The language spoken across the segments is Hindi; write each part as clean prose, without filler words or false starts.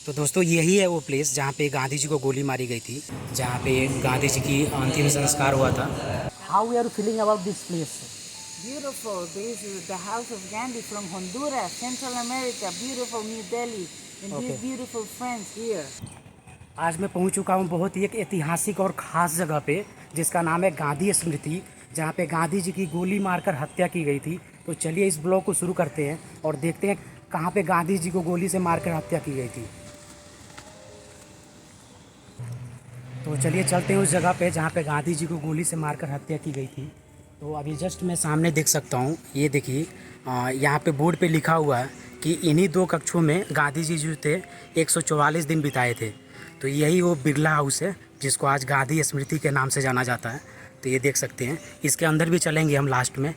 तो दोस्तों यही है वो प्लेस जहाँ पे गांधी जी को गोली मारी गई थी, जहाँ पे गांधी जी की अंतिम संस्कार हुआ था। How we are feeling about this place? Beautiful. This is the house of Gandhi from Honduras, Central America. Beautiful New Delhi. And Okay. these beautiful friends here. आज मैं पहुँच चुका हूँ बहुत ही एक ऐतिहासिक और ख़ास जगह पे, जिसका नाम है गांधी स्मृति, जहाँ पे गांधी जी की गोली मारकर हत्या की गई थी। तो चलिए इस ब्लॉग को शुरू करते हैं और देखते हैं कहाँ पे गांधी जी को गोली से मारकर हत्या की गई थी। तो चलिए चलते हैं उस जगह पे जहाँ पे गांधी जी को गोली से मारकर हत्या की गई थी। तो अभी जस्ट मैं सामने देख सकता हूँ, ये देखिए यहाँ पे बोर्ड पे लिखा हुआ है कि इन्हीं दो कक्षों में गांधी जी जो थे 144 दिन बिताए थे। तो यही वो बिरला हाउस है जिसको आज गांधी स्मृति के नाम से जाना जाता है। तो ये देख सकते हैं, इसके अंदर भी चलेंगे हम लास्ट में।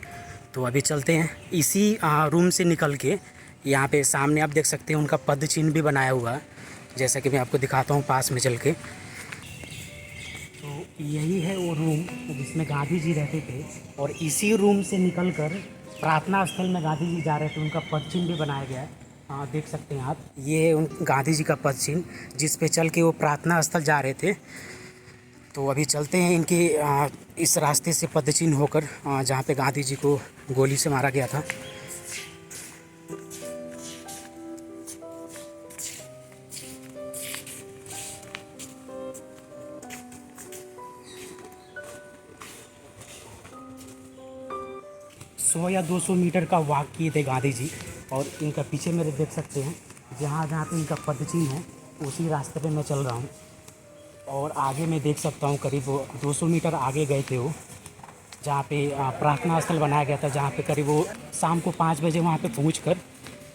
तो अभी चलते हैं इसी रूम से निकल के। यहाँ पे सामने आप देख सकते हैं उनका पद चिन्ह भी बनाया हुआ है, जैसा कि मैं आपको दिखाता हूँ पास में चल के। तो यही है वो रूम जिसमें गांधी जी रहते थे, और इसी रूम से निकलकर प्रार्थना स्थल में गांधी जी जा रहे थे। उनका पद चिन्ह भी बनाया गया है, देख सकते हैं आप। ये उन गांधी जी का पद चिन्ह जिस पे चल के वो प्रार्थना स्थल जा रहे थे। तो अभी चलते हैं इनके इस रास्ते से पद चिन्ह होकर जहाँ पे गांधी जी को गोली से मारा गया था। सौ या 200 मीटर का वॉक किए थे गांधी जी, और इनका पीछे मेरे देख सकते हैं जहाँ जहाँ पे इनका पद चिन्ह है उसी रास्ते पे मैं चल रहा हूँ। और आगे मैं देख सकता हूँ करीब 200 मीटर आगे गए थे वो, जहाँ पे प्रार्थना स्थल बनाया गया था, जहाँ पे करीब वो शाम को 5 बजे वहाँ पे पहुँचकर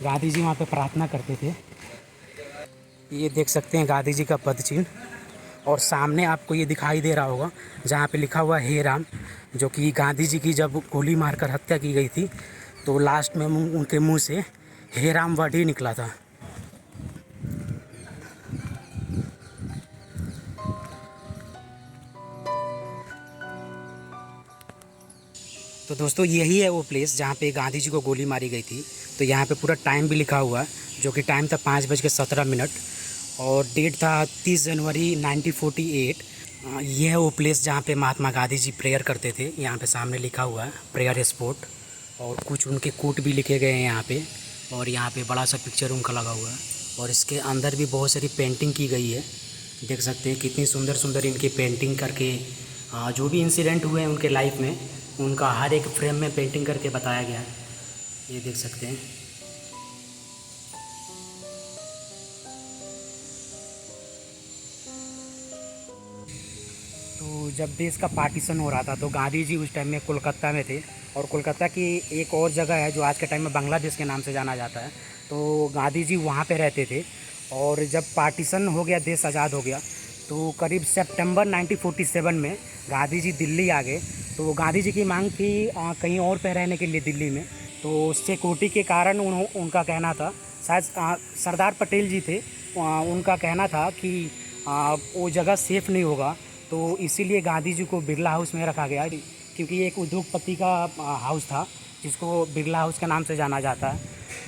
गांधी जी वहाँ पे प्रार्थना करते थे। ये देख सकते हैं गांधी जी का पद चिन्ह, और सामने आपको ये दिखाई दे रहा होगा जहाँ पे लिखा हुआ हे राम, जो कि गांधी जी की जब गोली मारकर हत्या की गई थी तो लास्ट में उनके मुंह से हे राम वर्ड ही निकला था। तो दोस्तों यही है वो प्लेस जहाँ पे गांधी जी को गोली मारी गई थी। तो यहाँ पे पूरा टाइम भी लिखा हुआ है, जो कि टाइम था 5:17, और डेट था 30 जनवरी 1948। यह है वो प्लेस जहाँ पे महात्मा गांधी जी प्रेयर करते थे। यहाँ पे सामने लिखा हुआ है प्रेयर स्पॉट, और कुछ उनके कोट भी लिखे गए हैं यहाँ पे, और यहाँ पे बड़ा सा पिक्चर उनका लगा हुआ है, और इसके अंदर भी बहुत सारी पेंटिंग की गई है। देख सकते हैं कितनी सुंदर सुंदर इनकी पेंटिंग करके जो भी इंसिडेंट हुए हैं उनके लाइफ में, उनका हर एक फ्रेम में पेंटिंग करके बताया गया है। ये देख सकते हैं। तो जब देश का पार्टीशन हो रहा था तो गांधी जी उस टाइम में कोलकाता में थे, और कोलकाता की एक और जगह है जो आज के टाइम में बांग्लादेश के नाम से जाना जाता है। तो गांधी जी वहाँ पे रहते थे, और जब पार्टीशन हो गया, देश आज़ाद हो गया, तो करीब सितंबर 1947 में गांधी जी दिल्ली आ गए। तो गांधी जी की मांग थी कहीं और पे रहने के लिए दिल्ली में। तो सिक्योरिटी के कारण उनका कहना था, शायद सरदार पटेल जी थे, उनका कहना था कि वो जगह सेफ़ नहीं होगा, तो इसीलिए गांधी जी को बिरला हाउस में रखा गया, क्योंकि ये एक उद्योगपति का हाउस था जिसको बिरला हाउस के नाम से जाना जाता है।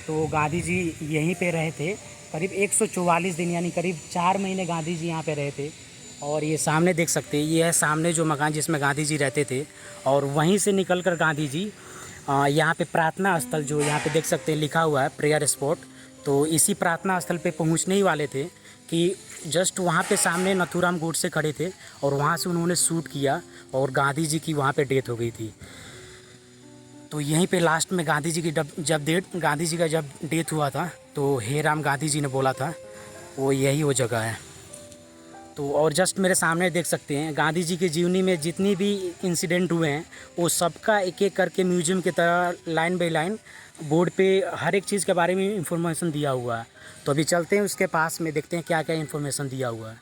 तो गांधी जी यहीं पे रहे थे करीब 144 दिन, यानी करीब 4 महीने गांधी जी यहाँ पे रहे थे। और ये सामने देख सकते हैं, ये है सामने जो मकान जिसमें गांधी जी रहते थे, और वहीं से निकलकर गांधी जी यहाँ पे प्रार्थना स्थल जो यहाँ पे देख सकते हैं लिखा हुआ है प्रेयर स्पॉट, तो इसी प्रार्थना स्थल पे पहुँचने ही वाले थे कि जस्ट वहाँ पे सामने नथुराम गोडसे खड़े थे, और वहाँ से उन्होंने शूट किया और गांधी जी की वहाँ पे डेथ हो गई थी। तो यहीं पे लास्ट में गांधी जी की गांधी जी का जब डेथ हुआ था तो हे राम गांधी जी ने बोला था, वो यही वो जगह है। तो और जस्ट मेरे सामने देख सकते हैं गांधी जी की जीवनी में जितनी भी इंसिडेंट हुए हैं वो सबका एक एक करके म्यूजियम की तरह लाइन बाय लाइन बोर्ड पे हर एक चीज़ के बारे में इंफॉर्मेशन दिया हुआ है। तो अभी चलते हैं उसके पास में, देखते हैं क्या क्या इंफॉर्मेशन दिया हुआ है।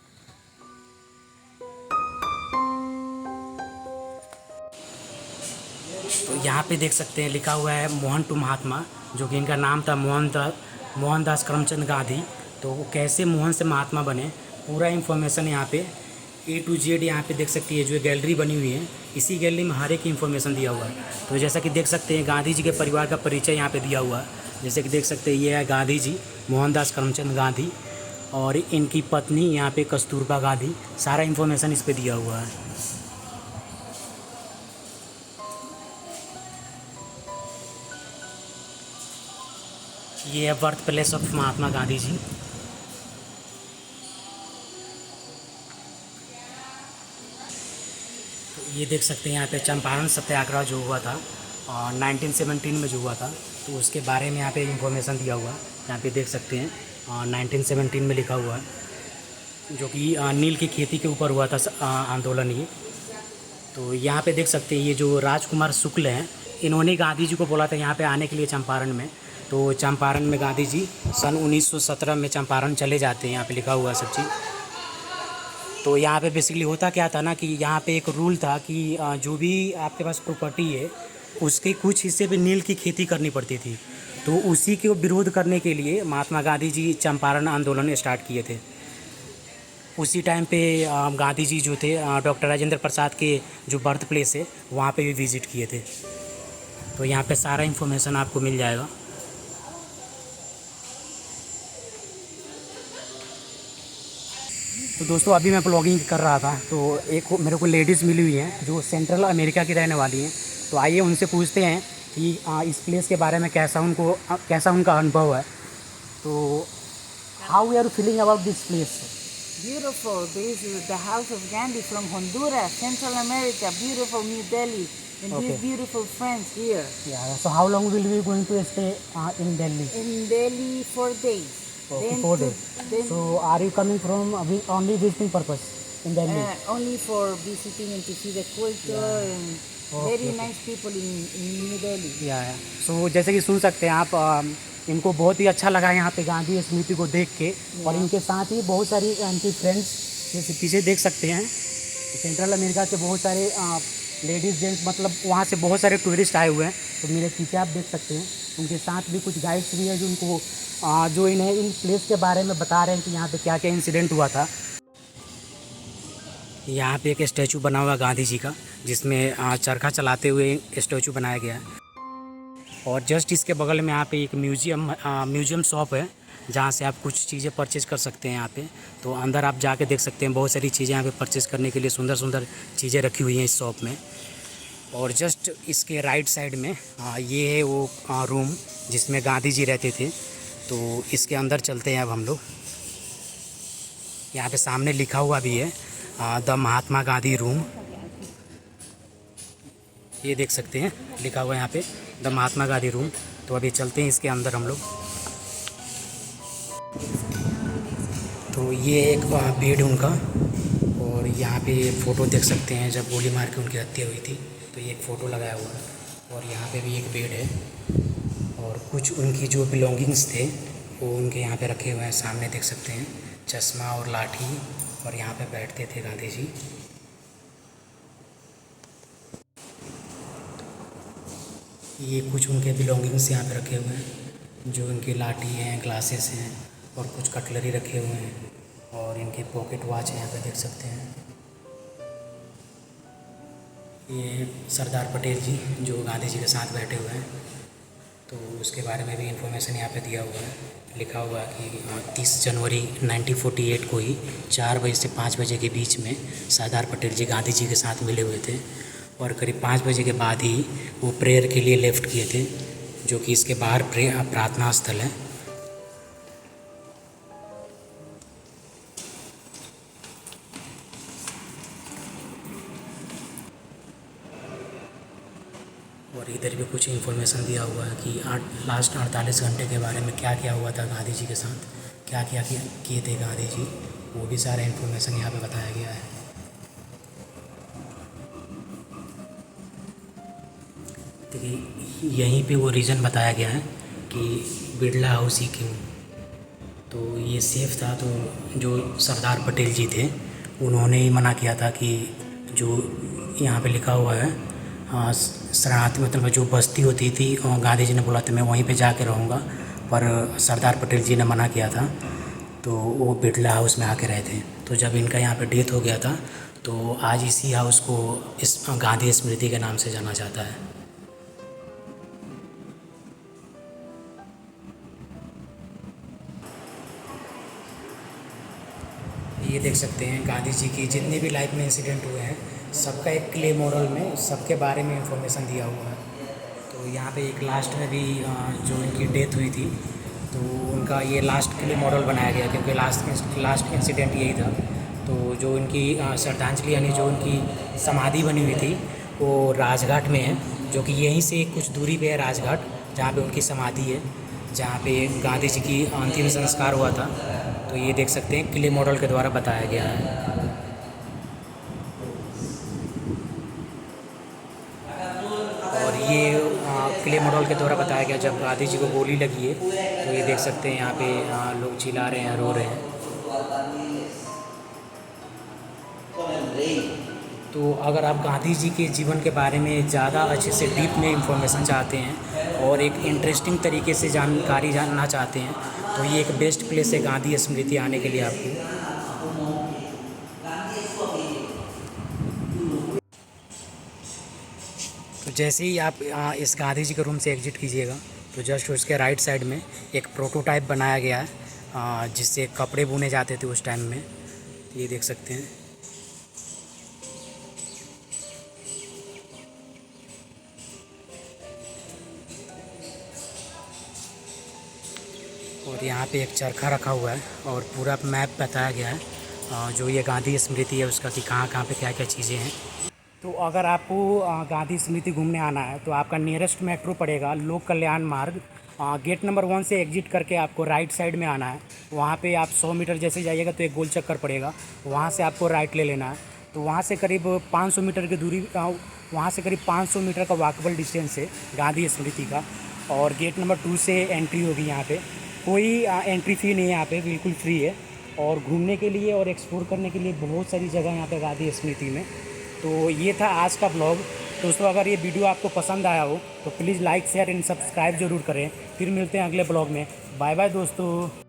तो यहाँ पे देख सकते हैं लिखा हुआ है मोहन टू महात्मा, जो कि इनका नाम था मोहनदास करमचंद गांधी। तो वो कैसे मोहन से महात्मा बने, पूरा इन्फॉर्मेशन यहाँ पे A to Z यहाँ पे देख सकती है। जो गैलरी बनी हुई है, इसी गैलरी में हर एक इन्फॉर्मेशन दिया हुआ है। तो जैसा कि देख सकते हैं गांधी जी के परिवार का परिचय यहाँ पे दिया हुआ है। जैसे कि देख सकते हैं ये है गांधी जी, मोहनदास करमचंद गांधी, और इनकी पत्नी यहाँ पे कस्तूरबा गांधी, सारा इन्फॉर्मेशन इस पे दिया हुआ है। ये है birth place of Mahatma Gandhi ji. ये देख सकते हैं यहाँ पे चंपारण सत्याग्रह जो हुआ था 1917 में जो हुआ था, तो उसके बारे में यहाँ पे इंफॉर्मेशन दिया हुआ है। यहाँ पे देख सकते हैं 1917 में लिखा हुआ है, जो कि नील की खेती के ऊपर हुआ था आंदोलन ये। तो यहाँ पे देख सकते हैं ये जो राजकुमार शुक्ल हैं, इन्होंने गांधी जी को बोला था यहाँ पे आने के लिए चंपारण में। तो चंपारण में गांधी जी सन 1917 में चंपारण चले जाते हैं, यहाँ पे लिखा हुआ है सब चीज़। तो यहाँ पे बेसिकली होता क्या था ना कि यहाँ पे एक रूल था कि जो भी आपके पास प्रॉपर्टी है उसके कुछ हिस्से पे नील की खेती करनी पड़ती थी। तो उसी के विरोध करने के लिए महात्मा गांधी जी चंपारण आंदोलन स्टार्ट किए थे। उसी टाइम पे गांधी जी जो थे डॉक्टर राजेंद्र प्रसाद के जो बर्थ प्लेस है वहाँ पे भी विज़िट किए थे। तो यहाँ पे सारा इन्फॉर्मेशन आपको मिल जाएगा। तो दोस्तों अभी मैं ब्लॉगिंग कर रहा था, तो एक मेरे को लेडीज़ मिली हुई हैं जो सेंट्रल अमेरिका की रहने वाली हैं। तो आइए उनसे पूछते हैं कि इस प्लेस के बारे में कैसा उनका अनुभव है। तो how we are feeling about this place? Beautiful. This is the house of Gandhi from Honduras, Central America. Beautiful New Delhi, and Okay. these beautiful friends here. Yeah, so how long will we going to stay in Delhi? In Delhi 4 days. Okay, Then 4 to- days. Then So are you coming from only visiting purpose in Delhi? only for visiting and to see the culture and Okay, very okay. nice people in New Delhi. या सो जैसे कि सुन सकते हैं आप, इनको बहुत ही अच्छा लगा यहाँ पे गांधी स्मृति को देख के। और इनके साथ ही बहुत सारी इनकी फ्रेंड्स जैसे पीछे देख सकते हैं, सेंट्रल अमेरिका के बहुत सारे लेडीज़ जेंट्स, मतलब वहाँ से बहुत सारे टूरिस्ट आए हुए हैं। तो मेरे पीछे आप देख सकते हैं उनके साथ भी कुछ गाइड्स भी हैं जो उनको जो इन्हें इन प्लेस के बारे में बता रहे हैं कि यहाँ पे क्या क्या इंसिडेंट हुआ था। यहाँ पे एक स्टैचू बना हुआ गांधी जी का, जिसमें चरखा चलाते हुए स्टैचू बनाया गया है। और जस्ट इसके बगल में यहाँ पे एक म्यूज़ियम शॉप है जहाँ से आप कुछ चीज़ें परचेज़ कर सकते हैं यहाँ पे। तो अंदर आप जाके देख सकते हैं बहुत सारी चीज़ें यहाँ पे परचेज़ करने के लिए, सुंदर सुंदर चीज़ें रखी हुई हैं इस शॉप में। और जस्ट इसके राइट साइड में ये है वो रूम जिसमें गांधी जी रहते थे। तो इसके अंदर चलते हैं अब हम लोग। यहाँ पे सामने लिखा हुआ भी है द महात्मा गांधी रूम, ये देख सकते हैं लिखा हुआ है यहाँ पे द महात्मा गांधी रूम। तो अभी चलते हैं इसके अंदर हम लोग। तो ये एक बेड उनका, और यहाँ पे फ़ोटो देख सकते हैं जब गोली मार के उनकी हत्या हुई थी, तो ये एक फ़ोटो लगाया हुआ है। और यहाँ पे भी एक बेड है, और कुछ उनकी जो बिलोंगिंग्स थे वो उनके यहाँ पे रखे हुए हैं। सामने देख सकते हैं चश्मा और लाठी, और यहाँ पे बैठते थे गांधी जी। ये कुछ उनके बिलोंगिंग्स यहाँ पे रखे हुए हैं, जो इनकी लाठी हैं, ग्लासेस हैं, और कुछ कटलरी रखे हुए हैं, और इनकी पॉकेट वॉच यहाँ पे देख सकते हैं। ये सरदार पटेल जी जो गांधी जी के साथ बैठे हुए हैं, तो उसके बारे में भी इंफॉर्मेशन यहाँ पे दिया हुआ है। लिखा हुआ है कि 30 जनवरी 1948 को ही 4 बजे से 5 बजे के बीच में सरदार पटेल जी गांधी जी के साथ मिले हुए थे, और करीब 5 बजे के बाद ही वो प्रेयर के लिए लेफ़्ट किए थे, जो कि इसके बाहर प्रार्थना स्थल है। और इधर भी कुछ इन्फॉर्मेशन दिया हुआ है कि लास्ट 48 घंटे के बारे में क्या क्या हुआ था गांधी जी के साथ, क्या क्या किए थे गांधी जी, वो भी सारा इन्फॉर्मेशन यहाँ पे बताया गया है। देखिए यहीं पे वो रीज़न बताया गया है कि बिरला हाउस ही क्यों। तो ये सेफ़ था, तो जो सरदार पटेल जी थे उन्होंने ही मना किया था कि जो यहाँ पे लिखा हुआ है शरणार्थी, मतलब जो बस्ती होती थी, गांधी जी ने बोला था मैं वहीं पे जाके रहूँगा, पर सरदार पटेल जी ने मना किया था, तो वो बिरला हाउस में आके रहे थे। तो जब इनका यहाँ पे डेथ हो गया था, तो आज इसी हाउस को इस गांधी स्मृति के नाम से जाना जाता है। ये देख सकते हैं गांधी जी की जितने भी लाइफ में इंसिडेंट हुए हैं सबका एक क्ले मॉडल में सबके बारे में इंफॉर्मेशन दिया हुआ है। तो यहाँ पे एक लास्ट में भी जो उनकी डेथ हुई थी तो उनका ये लास्ट क्ले मॉडल बनाया गया क्योंकि लास्ट इंसिडेंट यही था। तो जो उनकी श्रद्धांजलि यानी जो उनकी समाधि बनी हुई थी वो राजघाट में है, जो कि यहीं से कुछ दूरी पे है राजघाट, जहाँ पे उनकी समाधि है, जहाँ पे गांधी जी की अंतिम संस्कार हुआ था। तो ये देख सकते हैं क्ले मॉडल के द्वारा बताया गया है। और ये क्ले मॉडल के द्वारा बताया गया जब गांधी जी को गोली लगी है। तो ये देख सकते हैं यहाँ पे लोग चिल्ला रहे हैं, रो रहे हैं। तो अगर आप गांधी जी के जीवन के बारे में ज़्यादा अच्छे से डीप में इंफॉर्मेशन चाहते हैं और एक इंटरेस्टिंग तरीके से जानकारी जानना चाहते हैं तो ये एक बेस्ट प्लेस है गांधी स्मृति आने के लिए आपको। तो जैसे ही आप इस गांधी जी के रूम से एग्जिट कीजिएगा तो जस्ट उसके राइट साइड में एक प्रोटोटाइप बनाया गया है जिससे कपड़े बुने जाते थे उस टाइम में। ये देख सकते हैं। और यहाँ पे एक चरखा रखा हुआ है और पूरा मैप बताया गया है जो ये गांधी स्मृति है उसका कि कहाँ कहाँ पे क्या क्या चीज़ें हैं। तो अगर आपको गांधी स्मृति घूमने आना है तो आपका नियरेस्ट मेट्रो पड़ेगा लोक कल्याण मार्ग। गेट नंबर 1 से एग्जिट करके आपको राइट साइड में आना है। वहाँ पे आप 100 मीटर जैसे जाइएगा तो एक गोल चक्कर पड़ेगा, वहाँ से आपको राइट ले लेना है। तो वहाँ से करीब 500 मीटर की दूरी वहाँ से करीब 500 मीटर का वॉकेबल डिस्टेंस है गांधी स्मृति का। और गेट नंबर 2 से एंट्री होगी। यहाँ पे कोई एंट्री फ़ी नहीं है, यहाँ पे बिल्कुल फ्री है। और घूमने के लिए और एक्सप्लोर करने के लिए बहुत सारी जगह यहाँ पे गांधी स्मृति में। तो ये था आज का ब्लॉग। दोस्तों अगर ये वीडियो आपको पसंद आया हो तो please like share and subscribe ज़रूर करें। फिर मिलते हैं अगले ब्लॉग में। बाय बाय दोस्तों।